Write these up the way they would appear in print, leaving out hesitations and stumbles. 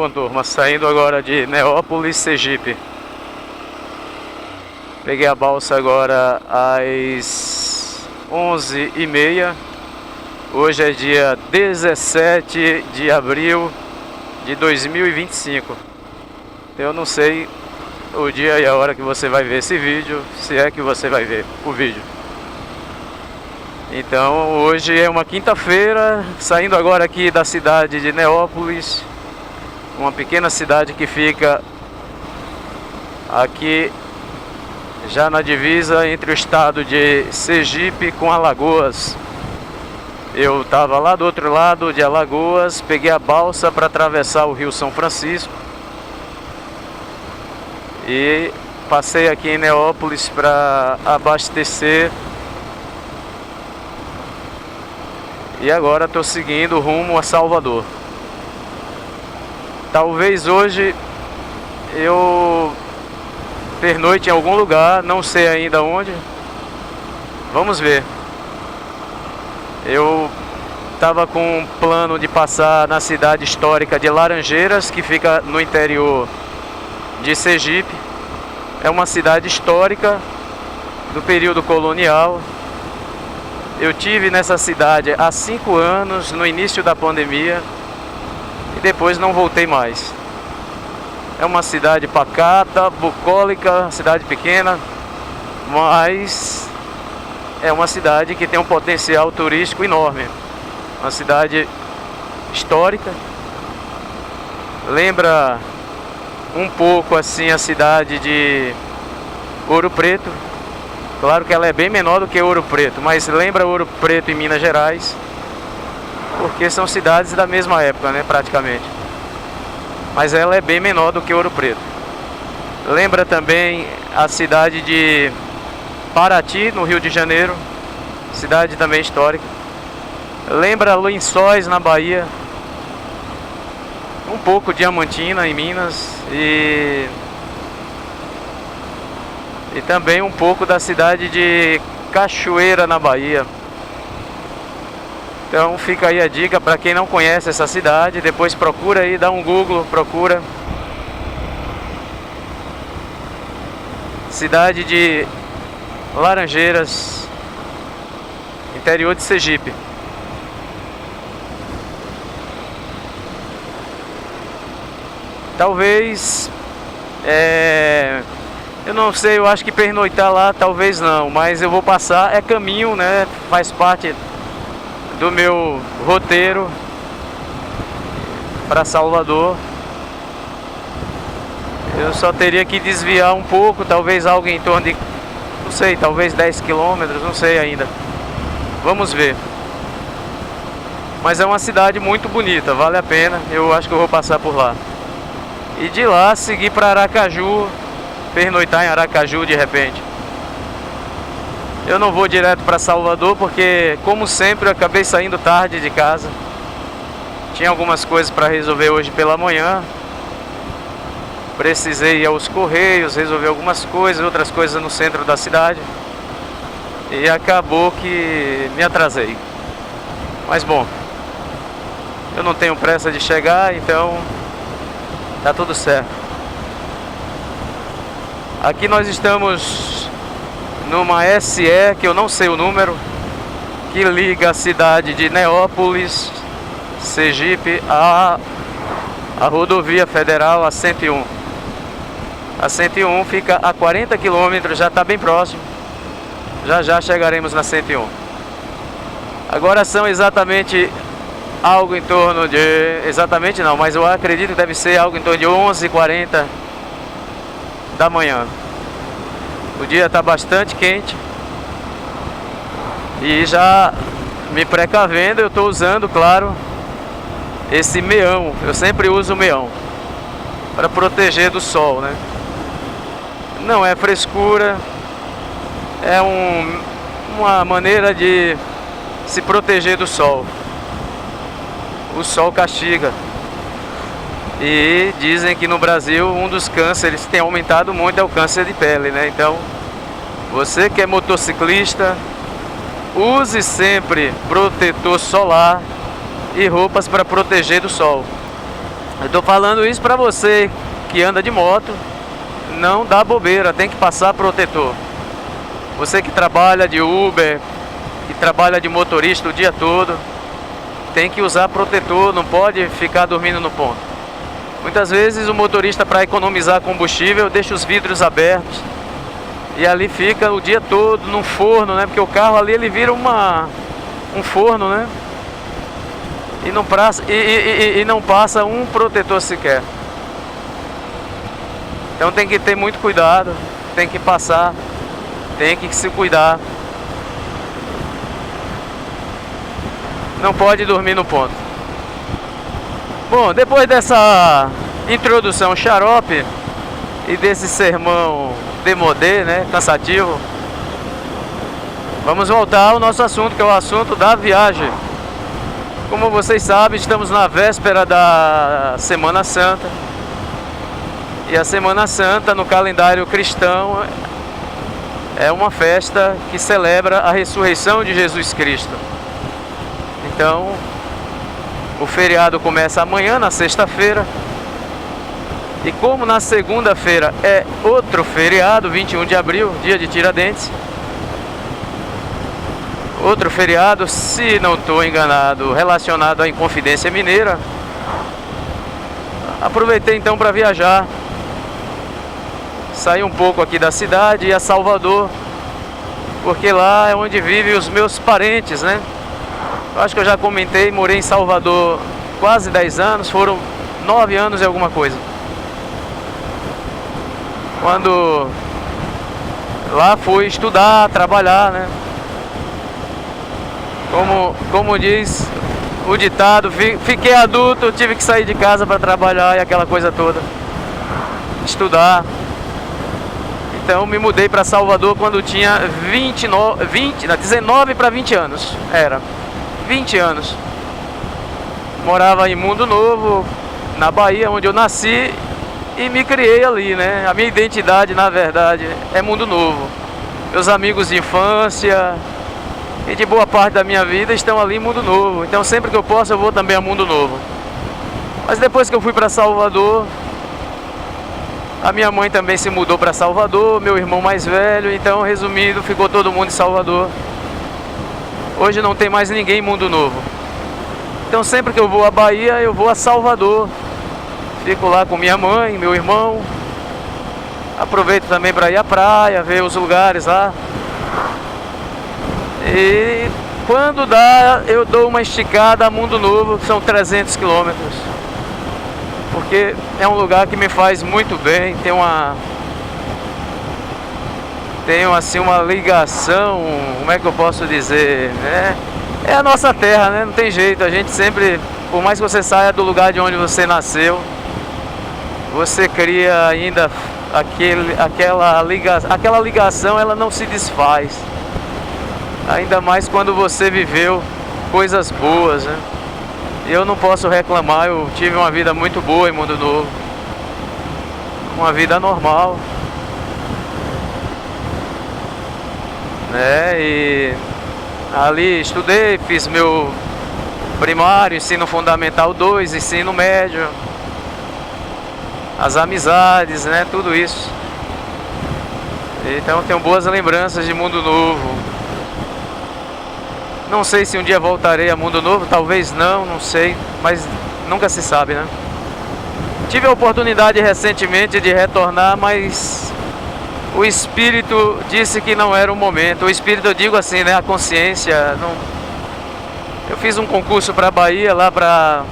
Bom, turma, saindo agora de Neópolis, Sergipe. Peguei a balsa agora às 11h30. Hoje é dia 17 de abril de 2025. Eu não sei o dia e a hora que você vai ver esse vídeo, se é que você vai ver o vídeo. Então hoje é uma quinta-feira, saindo agora aqui da cidade de Neópolis, uma pequena cidade que fica aqui já na divisa entre o estado de Sergipe com Alagoas. Eu estava lá do outro lado de Alagoas, peguei a balsa para atravessar o Rio São Francisco e passei aqui em Neópolis para abastecer. E agora estou seguindo rumo a Salvador. Talvez hoje eu pernoite em algum lugar, não sei ainda onde. Vamos ver. Eu estava com um plano de passar na cidade histórica de Laranjeiras, que fica no interior de Sergipe. É uma cidade histórica do período colonial. Eu tive nessa cidade há 5 anos, no início da pandemia, e depois não voltei mais. É uma cidade pacata, bucólica, cidade pequena, mas é uma cidade que tem um potencial turístico enorme. Uma cidade histórica. Lembra um pouco assim a cidade de Ouro Preto. Claro que ela é bem menor do que Ouro Preto, mas lembra Ouro Preto em Minas Gerais, porque são cidades da mesma época, né, praticamente. Mas ela é bem menor do que Ouro Preto. Lembra também a cidade de Paraty, no Rio de Janeiro, cidade também histórica. Lembra Lençóis, na Bahia. Um pouco Diamantina, em Minas. E também um pouco da cidade de Cachoeira, na Bahia. Então fica aí a dica para quem não conhece essa cidade. Depois procura aí, dá um Google, procura. Cidade de Laranjeiras, interior de Sergipe. Talvez eu não sei, eu acho que pernoitar lá talvez não, mas eu vou passar, é caminho, né? Faz parte do meu roteiro para Salvador. Eu só teria que desviar um pouco, talvez algo em torno de, não sei, talvez 10 quilômetros, não sei ainda. Vamos ver. Mas é uma cidade muito bonita, vale a pena, eu acho que eu vou passar por lá. E de lá seguir para Aracaju, pernoitar em Aracaju de repente. Eu não vou direto para Salvador porque, como sempre, eu acabei saindo tarde de casa. Tinha algumas coisas para resolver hoje pela manhã. Precisei ir aos Correios, resolver algumas coisas, outras coisas no centro da cidade. E acabou que me atrasei. Mas bom, eu não tenho pressa de chegar, então tá tudo certo. Aqui nós estamos numa SE, que eu não sei o número, que liga a cidade de Neópolis, Sergipe, a rodovia federal, a 101. A 101 fica a 40 quilômetros, já está bem próximo. Já já chegaremos na 101. Agora são exatamente algo em torno de... Exatamente não, mas eu acredito que deve ser algo em torno de 11h40 da manhã. O dia está bastante quente. E já me precavendo, eu estou usando, claro, esse meião. Eu sempre uso o meião para proteger do sol, né? Não é frescura, é uma maneira de se proteger do sol. O sol castiga. E dizem que no Brasil um dos cânceres que tem aumentado muito é o câncer de pele, né? Então, você que é motociclista, use sempre protetor solar e roupas para proteger do sol. Eu tô falando isso para você que anda de moto, não dá bobeira, tem que passar protetor. Você que trabalha de Uber, que trabalha de motorista o dia todo, tem que usar protetor, não pode ficar dormindo no ponto. Muitas vezes o motorista, para economizar combustível, deixa os vidros abertos e ali fica o dia todo num forno, né? Porque o carro ali ele vira um forno, né? E não passa um protetor sequer. Então tem que ter muito cuidado, tem que passar, tem que se cuidar. Não pode dormir no ponto. Bom, depois dessa introdução xarope e desse sermão demodê, né, cansativo, vamos voltar ao nosso assunto, que é o assunto da viagem. Como vocês sabem, estamos na véspera da Semana Santa. E a Semana Santa, no calendário cristão, é uma festa que celebra a ressurreição de Jesus Cristo. Então, o feriado começa amanhã, na sexta-feira. E como na segunda-feira é outro feriado, 21 de abril, dia de Tiradentes, outro feriado, se não estou enganado, relacionado à Inconfidência Mineira, aproveitei então para viajar. Saí um pouco aqui da cidade e ir a Salvador, porque lá é onde vivem os meus parentes, né? Eu acho que eu já comentei, morei em Salvador quase 10 anos, foram 9 anos e alguma coisa. Quando lá fui estudar, trabalhar, né? Como diz o ditado, fiquei adulto, tive que sair de casa para trabalhar e aquela coisa toda. Estudar. Então me mudei para Salvador quando tinha 19 para 20 anos. Era 20 anos. Morava em Mundo Novo, na Bahia, onde eu nasci e me criei ali, né? A minha identidade, na verdade, é Mundo Novo. Meus amigos de infância e de boa parte da minha vida estão ali em Mundo Novo. Então sempre que eu posso eu vou também a Mundo Novo. Mas depois que eu fui para Salvador, a minha mãe também se mudou para Salvador, meu irmão mais velho, então resumindo, ficou todo mundo em Salvador. Hoje não tem mais ninguém em Mundo Novo. Então sempre que eu vou à Bahia, eu vou a Salvador. Fico lá com minha mãe, meu irmão. Aproveito também para ir à praia, ver os lugares lá. E quando dá, eu dou uma esticada a Mundo Novo, que são 300 quilômetros. Porque é um lugar que me faz muito bem, tem assim uma ligação, como é que eu posso dizer, né? É a nossa terra, né? Não tem jeito, a gente sempre, por mais que você saia do lugar de onde você nasceu, você cria ainda aquela ligação, ela não se desfaz. Ainda mais quando você viveu coisas boas, né? E eu não posso reclamar, eu tive uma vida muito boa em Mundo Novo. Uma vida normal, né? E ali estudei, fiz meu primário, ensino fundamental 2, ensino médio, as amizades, né? Tudo isso. Então tenho boas lembranças de Mundo Novo. Não sei se um dia voltarei a Mundo Novo, talvez não sei, mas nunca se sabe, né? Tive a oportunidade recentemente de retornar, mas o espírito disse que não era o momento. O espírito, eu digo assim, né? A consciência. Não... Eu fiz um concurso para a Bahia, lá para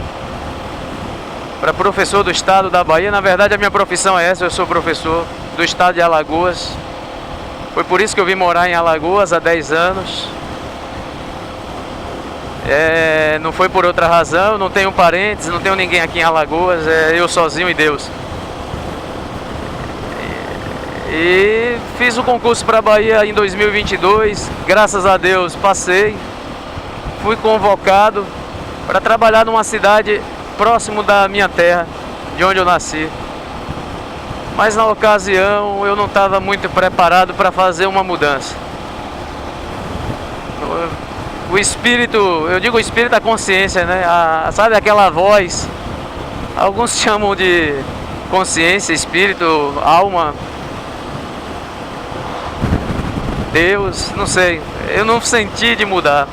professor do estado da Bahia. Na verdade, a minha profissão é essa, eu sou professor do estado de Alagoas. Foi por isso que eu vim morar em Alagoas há 10 anos. Não foi por outra razão, não tenho parentes, não tenho ninguém aqui em Alagoas, eu sozinho e Deus. E fiz o concurso para a Bahia em 2022, graças a Deus passei. Fui convocado para trabalhar numa cidade próximo da minha terra, de onde eu nasci. Mas na ocasião eu não estava muito preparado para fazer uma mudança. O espírito, eu digo o espírito da consciência, né? Sabe aquela voz Alguns chamam de consciência, espírito, alma, Deus, não sei. Eu não senti de mudar.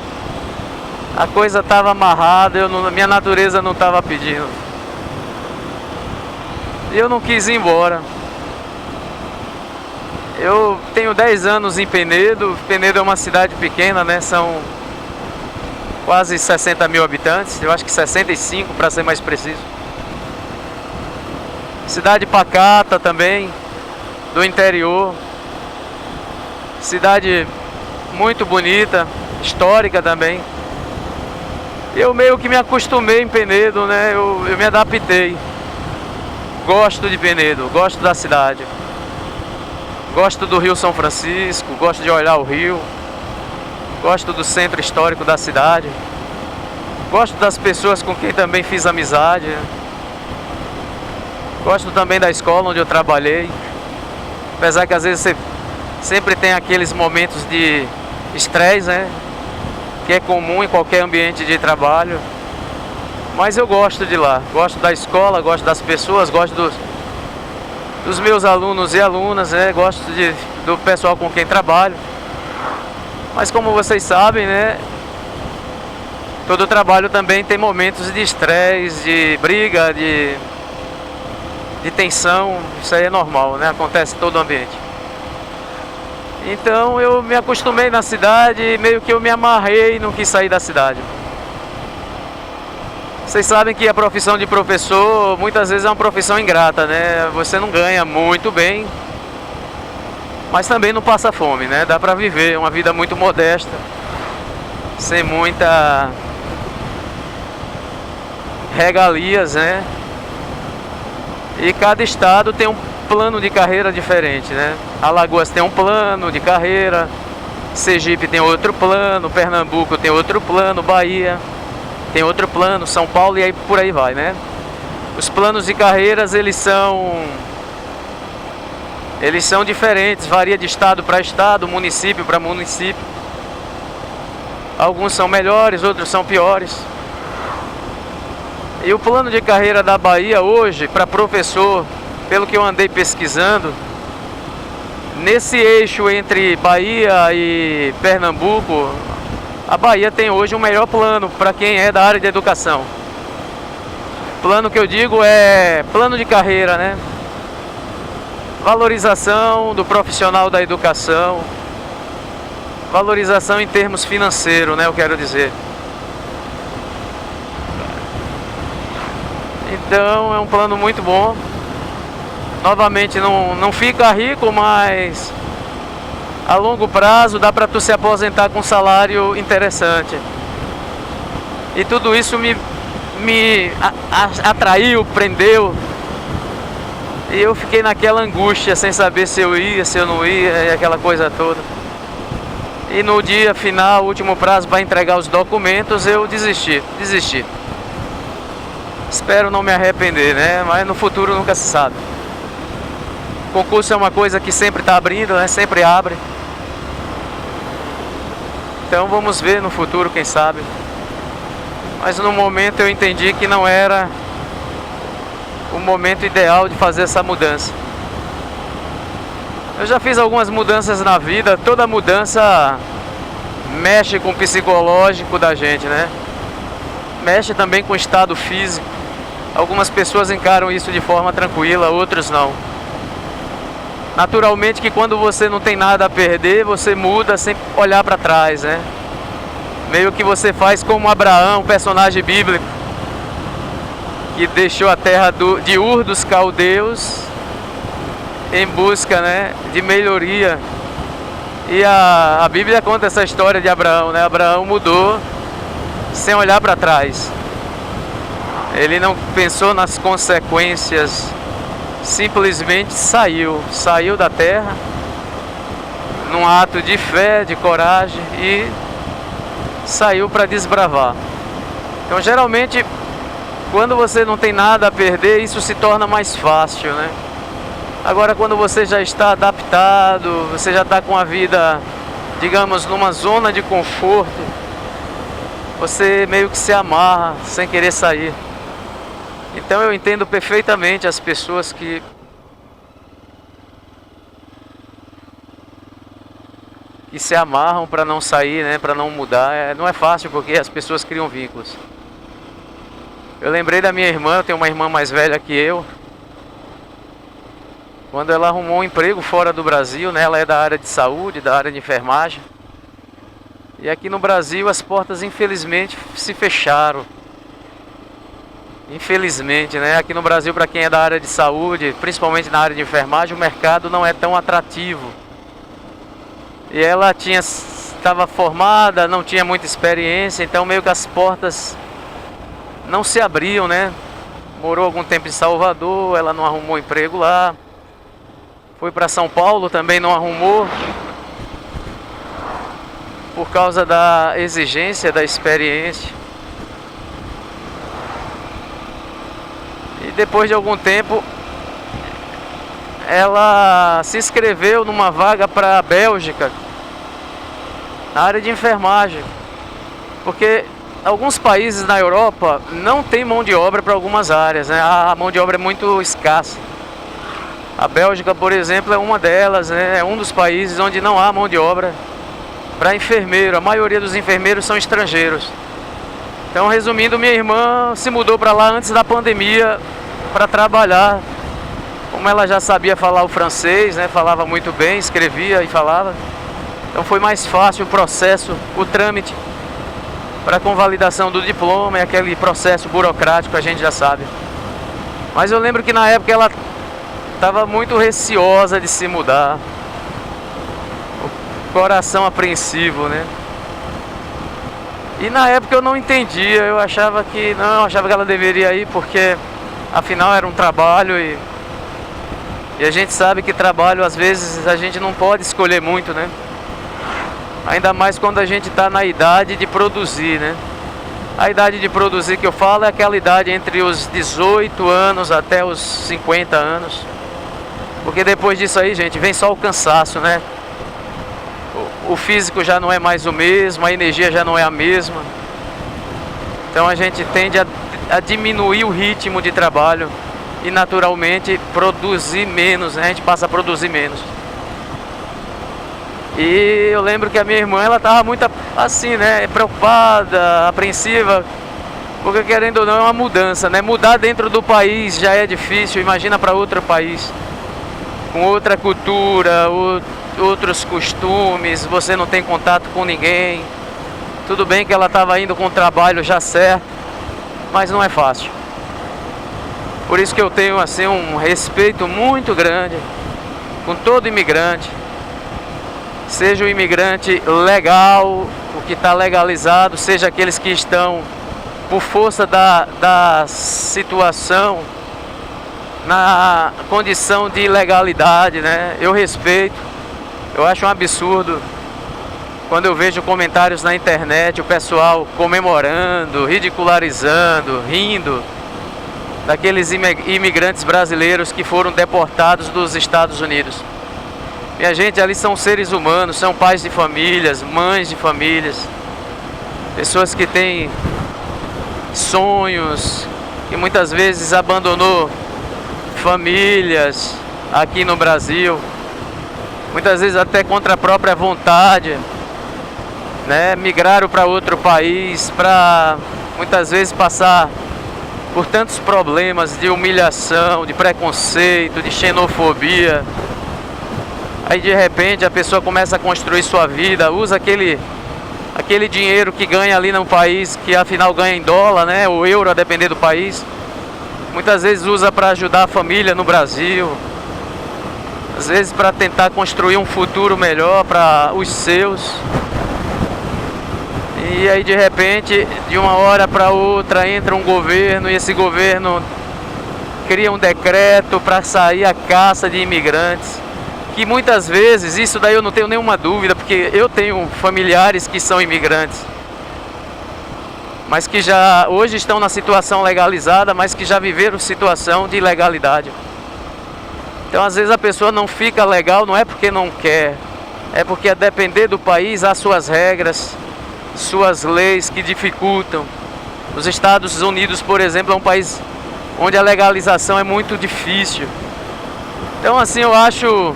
A coisa estava amarrada, minha natureza não estava pedindo. E eu não quis ir embora. Eu tenho 10 anos em Penedo. Penedo é uma cidade pequena, né? São quase 60 mil habitantes. Eu acho que 65 para ser mais preciso. Cidade pacata também, do interior. Cidade muito bonita, histórica também. Eu meio que me acostumei em Penedo, né? Eu me adaptei. Gosto de Penedo, gosto da cidade. Gosto do Rio São Francisco, gosto de olhar o rio. Gosto do centro histórico da cidade. Gosto das pessoas com quem também fiz amizade. Gosto também da escola onde eu trabalhei. Apesar que às vezes você sempre tem aqueles momentos de estresse, né? Que é comum em qualquer ambiente de trabalho. Mas eu gosto de lá. Gosto da escola, gosto das pessoas, gosto dos meus alunos e alunas, né? Gosto do pessoal com quem trabalho. Mas como vocês sabem, né? Todo trabalho também tem momentos de estresse, de briga, de tensão. Isso aí é normal, né? Acontece em todo o ambiente. Então eu me acostumei na cidade e meio que eu me amarrei e não quis sair da cidade. Vocês sabem que a profissão de professor muitas vezes é uma profissão ingrata, né? Você não ganha muito bem, mas também não passa fome, né? Dá pra viver uma vida muito modesta, sem muita regalias, né? E cada estado tem um plano de carreira diferente, né? Alagoas tem um plano de carreira, Sergipe tem outro plano, Pernambuco tem outro plano, Bahia tem outro plano, São Paulo, e aí por aí vai, né? Os planos de carreiras, eles são diferentes, varia de estado para estado, município para município. Alguns são melhores, outros são piores. E o plano de carreira da Bahia hoje, para professor, pelo que eu andei pesquisando, nesse eixo entre Bahia e Pernambuco, a Bahia tem hoje o melhor plano para quem é da área de educação. Plano que eu digo é plano de carreira, né? Valorização do profissional da educação, valorização em termos financeiros, né? Eu quero dizer. Então é um plano muito bom. Novamente não fica rico, mas a longo prazo dá para tu se aposentar com um salário interessante. E tudo isso me atraiu, prendeu. E eu fiquei naquela angústia, sem saber se eu ia, se eu não ia, e aquela coisa toda. E no dia final, último prazo para entregar os documentos, eu desisti. Espero não me arrepender, né? Mas no futuro nunca se sabe. O concurso é uma coisa que sempre está abrindo, né? Sempre abre. Então vamos ver no futuro, quem sabe. Mas no momento eu entendi que não era o momento ideal de fazer essa mudança. Eu já fiz algumas mudanças na vida. Toda mudança mexe com o psicológico da gente, né? Mexe também com o estado físico. Algumas pessoas encaram isso de forma tranquila, outros não. Naturalmente que quando você não tem nada a perder, você muda sem olhar para trás, né? Meio que você faz como Abraão, um personagem bíblico, que deixou a terra de Ur dos Caldeus em busca, né, de melhoria. E a Bíblia conta essa história de Abraão, né? Abraão mudou sem olhar para trás. Ele não pensou nas consequências, simplesmente saiu da terra num ato de fé, de coragem, e saiu para desbravar. Então geralmente quando você não tem nada a perder, isso se torna mais fácil, né? Agora quando você já está adaptado, você já está com a vida, digamos, numa zona de conforto, você meio que se amarra sem querer sair. Então eu entendo perfeitamente as pessoas que se amarram para não sair, né, para não mudar. Não é fácil porque as pessoas criam vínculos. Eu lembrei da minha irmã, eu tenho uma irmã mais velha que eu. Quando ela arrumou um emprego fora do Brasil, né, ela é da área de saúde, da área de enfermagem. E aqui no Brasil as portas infelizmente se fecharam. Infelizmente, né? Aqui no Brasil, para quem é da área de saúde, principalmente na área de enfermagem, o mercado não é tão atrativo. E ela estava formada, não tinha muita experiência, então meio que as portas não se abriam, né? Morou algum tempo em Salvador, ela não arrumou emprego lá. Foi para São Paulo, também não arrumou. Por causa da exigência da experiência. E depois de algum tempo, ela se inscreveu numa vaga para a Bélgica, na área de enfermagem. Porque alguns países na Europa não tem mão de obra para algumas áreas, né? A mão de obra é muito escassa. A Bélgica, por exemplo, é uma delas, né? É um dos países onde não há mão de obra para enfermeiro. A maioria dos enfermeiros são estrangeiros. Então, resumindo, minha irmã se mudou para lá antes da pandemia para trabalhar. Como ela já sabia falar o francês, né? Falava muito bem, escrevia e falava. Então foi mais fácil o processo, o trâmite para convalidação do diploma e aquele processo burocrático, a gente já sabe. Mas eu lembro que na época ela estava muito receosa de se mudar. O coração apreensivo, né? E na época eu não entendia, eu achava que que ela deveria ir porque afinal era um trabalho e a gente sabe que trabalho às vezes a gente não pode escolher muito, né? Ainda mais quando a gente está na idade de produzir, né? A idade de produzir que eu falo é aquela idade entre os 18 anos até os 50 anos. Porque depois disso aí, gente, vem só o cansaço, né? O físico já não é mais o mesmo, a energia já não é a mesma. Então a gente tende a diminuir o ritmo de trabalho e naturalmente produzir menos, né? A gente passa a produzir menos. E eu lembro que a minha irmã, ela estava muito assim, né? Preocupada, apreensiva, porque querendo ou não é uma mudança, né? Mudar dentro do país já é difícil, imagina para outro país, com outra cultura, outros costumes, você não tem contato com ninguém. Tudo bem que ela estava indo com o trabalho já certo, mas não é fácil. Por isso que eu tenho assim um respeito muito grande com todo imigrante. Seja o imigrante legal, o que está legalizado, seja aqueles que estão por força da situação na condição de ilegalidade, né? Eu respeito. Eu acho um absurdo quando eu vejo comentários na internet, o pessoal comemorando, ridicularizando, rindo daqueles imigrantes brasileiros que foram deportados dos Estados Unidos. Minha gente, ali são seres humanos, são pais de famílias, mães de famílias, pessoas que têm sonhos, que muitas vezes abandonou famílias aqui no Brasil, muitas vezes até contra a própria vontade, né? Migraram para outro país para muitas vezes passar por tantos problemas de humilhação, de preconceito, de xenofobia. Aí de repente a pessoa começa a construir sua vida, usa aquele dinheiro que ganha ali no país, que afinal ganha em dólar, né? O euro, a depender do país. Muitas vezes usa para ajudar a família no Brasil. Às vezes para tentar construir um futuro melhor para os seus. E aí de repente, de uma hora para outra, entra um governo e esse governo cria um decreto para sair a caça de imigrantes. Que muitas vezes, isso daí eu não tenho nenhuma dúvida, porque eu tenho familiares que são imigrantes, mas que já hoje estão na situação legalizada, mas que já viveram situação de ilegalidade. Então às vezes a pessoa não fica legal, não é porque não quer, é porque a depender do país há suas regras, suas leis que dificultam. Os Estados Unidos, por exemplo, é um país onde a legalização é muito difícil. Então, assim, eu acho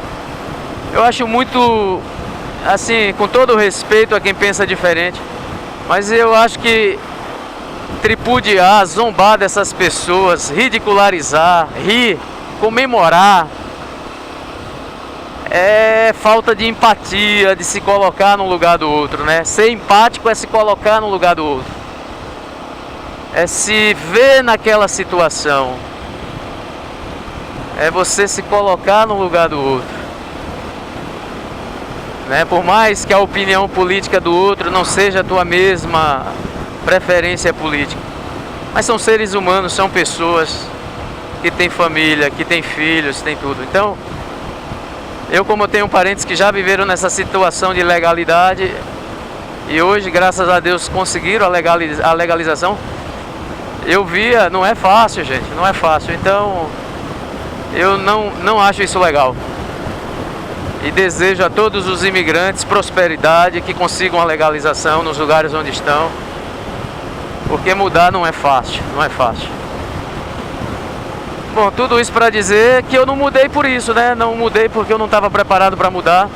muito, assim, com todo o respeito a quem pensa diferente, mas eu acho que tripudiar, zombar dessas pessoas, ridicularizar, rir, comemorar, é falta de empatia, de se colocar no lugar do outro, né? Ser empático é se colocar no lugar do outro, é se ver naquela situação, é você se colocar no lugar do outro, né? Por mais que a opinião política do outro não seja a tua mesma preferência política, mas são seres humanos, são pessoas que têm família, que têm filhos, têm tudo. Então, como eu tenho parentes que já viveram nessa situação de legalidade e hoje, graças a Deus, conseguiram a legalização, eu via, não é fácil, gente, não é fácil. Então, eu não acho isso legal. E desejo a todos os imigrantes prosperidade, que consigam a legalização nos lugares onde estão, porque mudar não é fácil, não é fácil. Bom, tudo isso para dizer que eu não mudei por isso, né? Não mudei porque eu não estava preparado para mudar.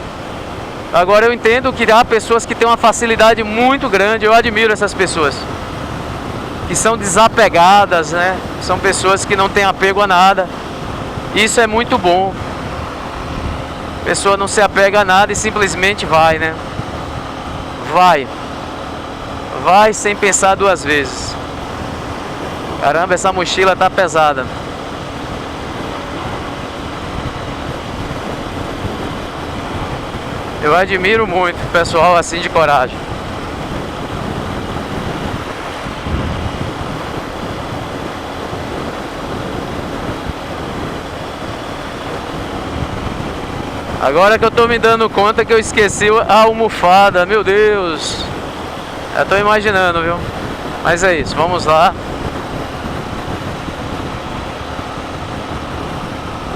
Agora eu entendo que há pessoas que têm uma facilidade muito grande, eu admiro essas pessoas, que são desapegadas, né? São pessoas que não têm apego a nada. Isso é muito bom. A pessoa não se apega a nada e simplesmente vai, né? Vai sem pensar duas vezes. Caramba, essa mochila tá pesada. Eu admiro muito o pessoal assim de coragem. Agora que eu tô me dando conta que eu esqueci a almofada, meu Deus. Já tô imaginando, viu? Mas é isso, vamos lá.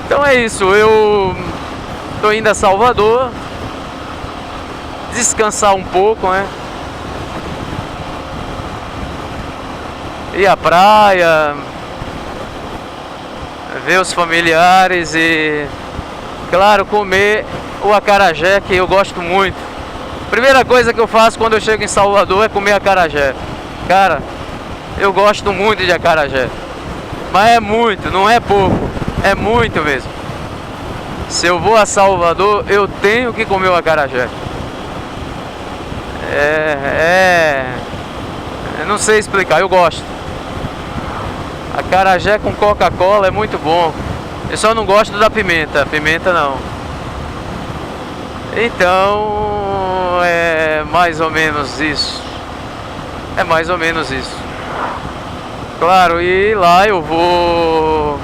Então é isso, eu tô indo a Salvador, descansar um pouco, né? Ir à praia, ver os familiares e, claro, comer o acarajé, que eu gosto muito. Primeira coisa que eu faço quando eu chego em Salvador é comer acarajé. Cara, eu gosto muito de acarajé. Mas é muito, não é pouco, é muito mesmo. Se eu vou a Salvador, eu tenho que comer o acarajé. Eu não sei explicar, eu gosto. Acarajé com Coca-Cola é muito bom. Eu só não gosto da pimenta, pimenta não. Então, é mais ou menos isso. É mais ou menos isso. Claro, e lá eu vou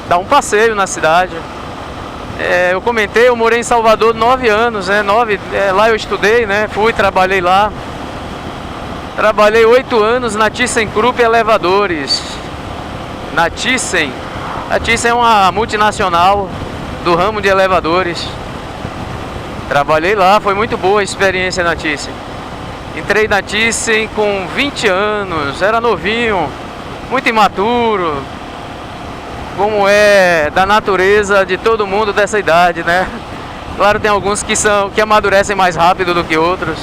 dar um passeio na cidade. Eu comentei, eu morei em Salvador 9 anos, né? Lá eu estudei, né? Trabalhei lá. Trabalhei 8 anos na ThyssenKrupp Elevadores. Na Thyssen. A Thyssen é uma multinacional do ramo de elevadores. Trabalhei lá, foi muito boa a experiência na Thyssen. Entrei na Thyssen com 20 anos, era novinho, muito imaturo, como é da natureza de todo mundo dessa idade, né? Claro, tem alguns que amadurecem mais rápido do que outros.